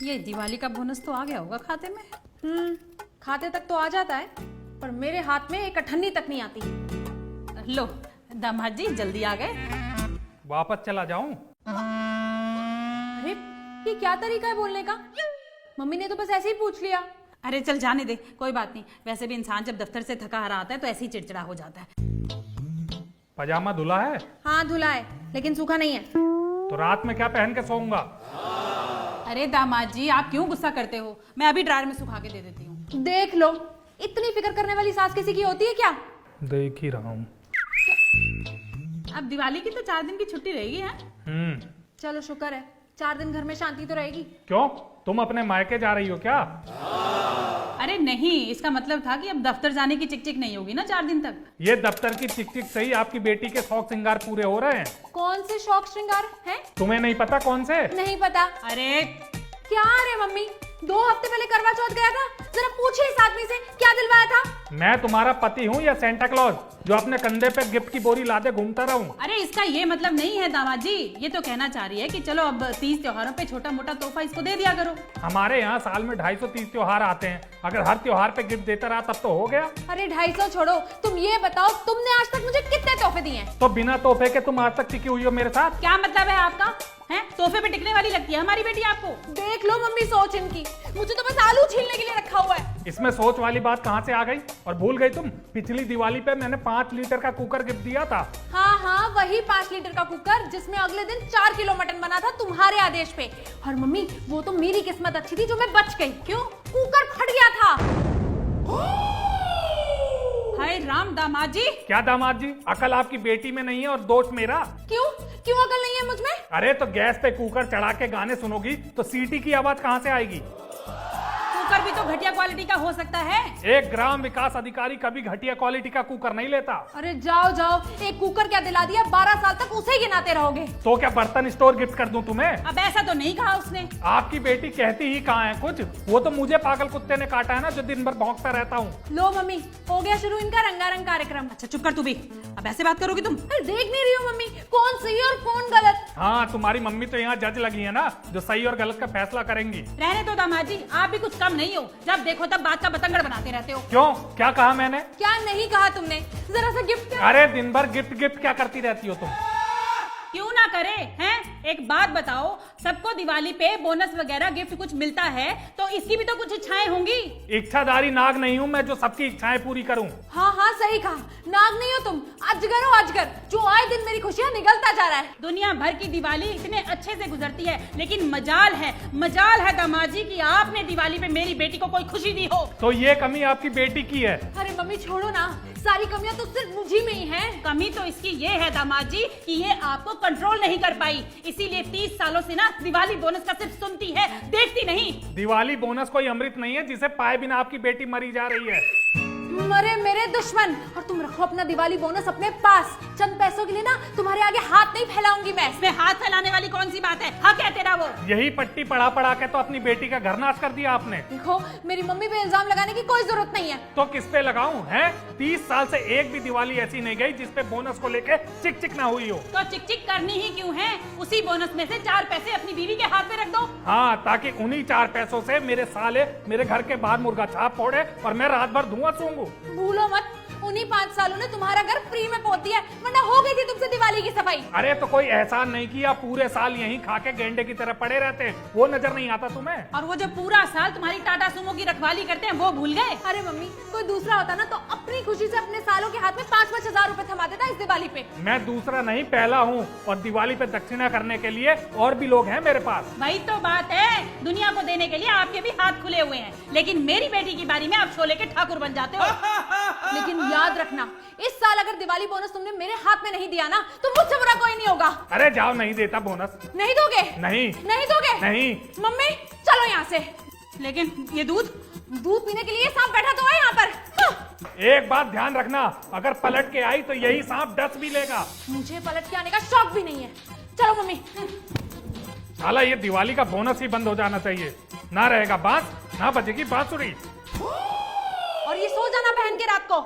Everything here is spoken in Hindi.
ये दिवाली का बोनस तो आ गया होगा खाते में। खाते तक तो आ जाता है, पर मेरे हाथ में एक अठन्नी तक नहीं आती। लो दामाद जी जल्दी आ गए। वापस चला जाऊं? अरे ये क्या तरीका है बोलने का? मम्मी ने तो बस ऐसे ही पूछ लिया। अरे चल जाने दे, कोई बात नहीं। वैसे भी इंसान जब दफ्तर से थका हारा आता है तो ऐसे ही चिड़चिड़ा हो जाता है। पजामा धुला है? हाँ धुला है, लेकिन सूखा नहीं है। तो रात में क्या पहन के सोऊंगा? अरे दामाद जी आप क्यों गुस्सा करते हो? मैं अभी ड्रायर में सुखा के दे देती हूँ। देख लो, इतनी फिक्र करने वाली सास किसी की होती है क्या? देख ही रहा हूँ। अब दिवाली की तो 4 दिन की छुट्टी रहेगी है। चलो शुक्र है, 4 दिन घर में शांति तो रहेगी। क्यों, तुम अपने मायके जा रही हो क्या? अरे नहीं, इसका मतलब था कि अब दफ्तर जाने की चिक चिक नहीं होगी ना 4 दिन तक। ये दफ्तर की चिक चिक सही, आपकी बेटी के शौक श्रृंगार पूरे हो रहे हैं। कौन से शौक श्रृंगार हैं? तुम्हें नहीं पता कौन से? नहीं पता। अरे क्या रे मम्मी, 2 हफ्ते पहले करवा चौथ गया था, जरा पूछिए इस आदमी से क्या दिलवाया था। मैं तुम्हारा पति हूँ या सेंटा क्लॉज जो अपने कंधे पे गिफ्ट की बोरी लादे घूमता रहूं? अरे इसका ये मतलब नहीं है दामाद जी, ये तो कहना चाह रही है कि चलो अब 30 त्योहारों पे छोटा मोटा तोहफा इसको दे दिया करो। हमारे यहाँ साल में 230 त्योहार आते हैं, अगर हर त्योहार पे गिफ्ट देता रहा तब तो हो गया। अरे 250 छोड़ो, तुम ये बताओ तुमने आज तक मुझे कितने तोहफे दिए हैं? तो बिना तोहफे के तुम आज तक टिकी हुई हो मेरे साथ? क्या मतलब है आपका? हैं तोहफे पे टिकने वाली लगती है हमारी बेटी आपको? देख लो मम्मी सोच इनकी, मुझे तो बस आलू छीलने के लिए रखा हुआ है। इसमें सोच वाली बात कहाँ से आ गई? और भूल गई तुम, पिछली दिवाली पे मैंने 5 लीटर का कुकर गिफ्ट दिया था। हाँ हाँ, वही 5 लीटर का कुकर जिसमें अगले दिन 4 किलो मटन बना था तुम्हारे आदेश पे। और मम्मी वो तो मेरी किस्मत अच्छी थी जो मैं बच गई। क्यों? कुकर फट गया था। हाय राम दामाद जी। क्या दामाद जी, अकल आपकी बेटी में नहीं है और दोष मेरा। क्यों क्यों अकल नहीं है मुझ में? अरे तो गैस पे कुकर चढ़ा के गाने सुनोगी तो सीटी की आवाज कहाँ से आएगी? कुकर भी तो घटिया क्वालिटी का हो सकता है। एक ग्राम विकास अधिकारी कभी घटिया क्वालिटी का कुकर नहीं लेता। अरे जाओ जाओ, एक कुकर क्या दिला दिया, 12 साल तक उसे ही गिनाते रहोगे। तो क्या बर्तन स्टोर गिफ्ट कर दूं तुम्हें? अब ऐसा तो नहीं कहा उसने। आपकी बेटी कहती ही कहाँ है कुछ, वो तो मुझे पागल कुत्ते ने काटा है ना, जो दिन भर भौंकता रहता हूँ। लो मम्मी, हो गया शुरू इनका रंगारंग कार्यक्रम। अच्छा चुप कर तू भी, अब ऐसे बात करोगी तुम? अरे देख नहीं रही हो मम्मी, कौन सही और कौन गलत? हाँ, तुम्हारी मम्मी तो यहाँ जज लगी है ना, जो सही और गलत का फैसला करेंगी। रहने दो दामाद जी, आप भी कुछ कम नहीं हो, जब देखो तब बात का बतंगड़ बनाते रहते हो। क्यों, क्या कहा मैंने? क्या नहीं कहा तुमने? जरा सा गिफ्ट। अरे दिन भर गिफ्ट गिफ्ट क्या करती रहती हो तुम? क्यों ना करे हैं? एक बात बताओ, सबको दिवाली पे बोनस वगैरह गिफ्ट कुछ मिलता है, तो इसकी भी तो कुछ इच्छाएं होंगी। इच्छाधारी नाग नहीं हूँ मैं जो सबकी इच्छाएं पूरी करूँ। हाँ हाँ सही कहा, नाग नहीं हो तुम, अजगर हो अजगर, जो आए दिन मेरी खुशियाँ निगलता जा रहा है। दुनिया भर की दिवाली इतने अच्छे से गुजरती है, लेकिन मजाल है दामाद जी कि आपने दिवाली पे मेरी बेटी को कोई खुशी दी हो। तो ये कमी आपकी बेटी की है। अरे मम्मी छोड़ो ना, सारी कमियां तो सिर्फ मुझी में ही हैं। कमी तो इसकी ये है दामाद जी कि ये आपको कंट्रोल नहीं कर पाई, इसीलिए 30 सालों से ना दिवाली बोनस का सिर्फ सुनती है, देखती नहीं। दिवाली बोनस कोई अमृत नहीं है जिसे पाए बिना आपकी बेटी मरी जा रही है। मरे मेरे दुश्मन, और तुम रखो अपना दिवाली बोनस अपने पास। चंद पैसों के लिए ना तुम्हारे आगे हाथ नहीं फैलाऊंगी मैं। इसमें हाथ फैलाने वाली कौन सी बात है? हाँ कहते रहा वो। यही पट्टी पढ़ा पढ़ा के तो अपनी बेटी का घर नाश कर दिया आपने। देखो, मेरी मम्मी पे इल्जाम लगाने की कोई जरूरत नहीं है। तो किस पे लगाऊं? हैं 30 साल से एक भी दिवाली ऐसी नहीं गई जिसपे बोनस को लेके चिक चिक ना हुई हो। तो चिक चिक करनी ही क्यों है? उसी बोनस में से 4 पैसे अपनी बीवी के हाथ में रख दो। हाँ, ताकि उन्हीं 4 पैसों से मेरे साले मेरे घर के बाहर मुर्गा छाप फोड़े और मैं रात भर धुआं सूंघूं। भूलो मत, उन्हीं 5 सालों ने तुम्हारा घर फ्री में पोत दिया, वरना हो गई थी तुमसे दिवाली की सफाई। अरे तो कोई एहसान नहीं किया, पूरे साल यहीं खा के गेंडे की तरह पड़े रहते हैं, वो नजर नहीं आता तुम्हें? और वो जो पूरा साल तुम्हारी टाटा सुमो की रखवाली करते हैं वो भूल गए? अरे मम्मी, कोई दूसरा होता ना तो अपनी खुशी से अपने सालों के हाथ में 5-5 हजार रुपए थमा देता इस दिवाली पे। मैं दूसरा नहीं पहला हूँ, और दिवाली पे दक्षिणा करने के लिए और भी लोग हैं मेरे पास। वही तो बात है, दुनिया को देने के लिए आपके भी हाथ खुले हुए हैं, लेकिन मेरी बेटी की बारी में आप छोले के ठाकुर बन जाते हो। लेकिन याद रखना, इस साल अगर दिवाली बोनस तुमने मेरे हाथ में नहीं दिया ना तो मुझसे बुरा कोई नहीं होगा। अरे जाओ, नहीं देता बोनस। नहीं दोगे? नहीं। नहीं दोगे? नहीं। मम्मी चलो यहाँ से। लेकिन ये दूध पीने के लिए सांप बैठा तो है यहाँ पर। एक बात ध्यान रखना, अगर पलट के आई तो यही सांप डस भी लेगा। मुझे पलट के आने का शौक भी नहीं है। चलो मम्मी। साला ये दिवाली का बोनस ही बंद हो जाना चाहिए, ना रहेगा बांस ना बजेगी बांसुरी। और ये सो जाना पहन के रात को।